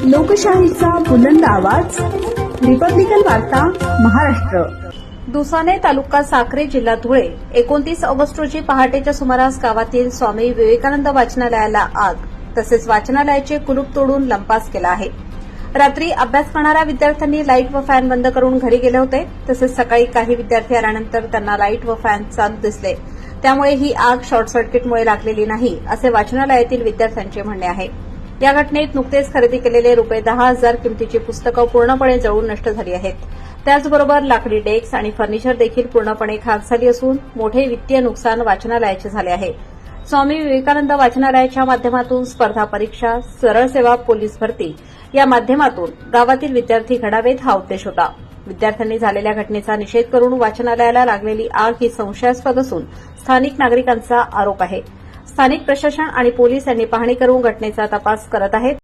लोकशाहीचा बुलंद आवाज, रिपब्लिकन वार्ता महाराष्ट्र. दुसाने तालुका साक्री जिल्हा धुळे. 29 ऑगस्ट रोजी पहाटेच्या सुमारास गावातील स्वामी विवेकानंद वाचनालयाला आग तसेच वाचनालयाचे कुलूप तोडून लंपास केला आहे. रात्री अभ्यास करणाऱ्या विद्यार्थ्यांनी लाईट व फॅन बंद करून घरी गेले होते. तसेच सकाळी काही विद्यार्थी आल्यानंतर त्यांना लाईट व फॅन चालू दिसले. त्यामुळे ही आग शॉर्ट सर्किटमुळे लागलेली नाही, असे वाचनालयातील विद्यार्थ्यांचे म्हणणे आहे. या घटनेत नुकतेच खरेदी केलेले ₹10,000 किमतीची पुस्तकं पूर्णपणे जळून नष्ट झाली आहेत. त्याचबरोबर लाकडी डेस्क आणि फर्निचर देखील पूर्णपणे खाक झाली असून मोठे वित्तीय नुकसान वाचनालयाचे झाले आहे. स्वामी विवेकानंद वाचनालयाच्या माध्यमातून स्पर्धा परीक्षा, सरळ सेवा, पोलीस भरती या माध्यमातून गावातील विद्यार्थी घडावेत हा उद्देश होता. विद्यार्थ्यांनी झालेल्या घटनेचा निषेध करून वाचनालयाला लागलेली आग ही संशयास्पद असून स्थानिक नागरिकांचा आरोप आहे. स्थानिक प्रशासन आणि पोलीस यांनी पाहणी करून घटनेचा तपास करत आहेत.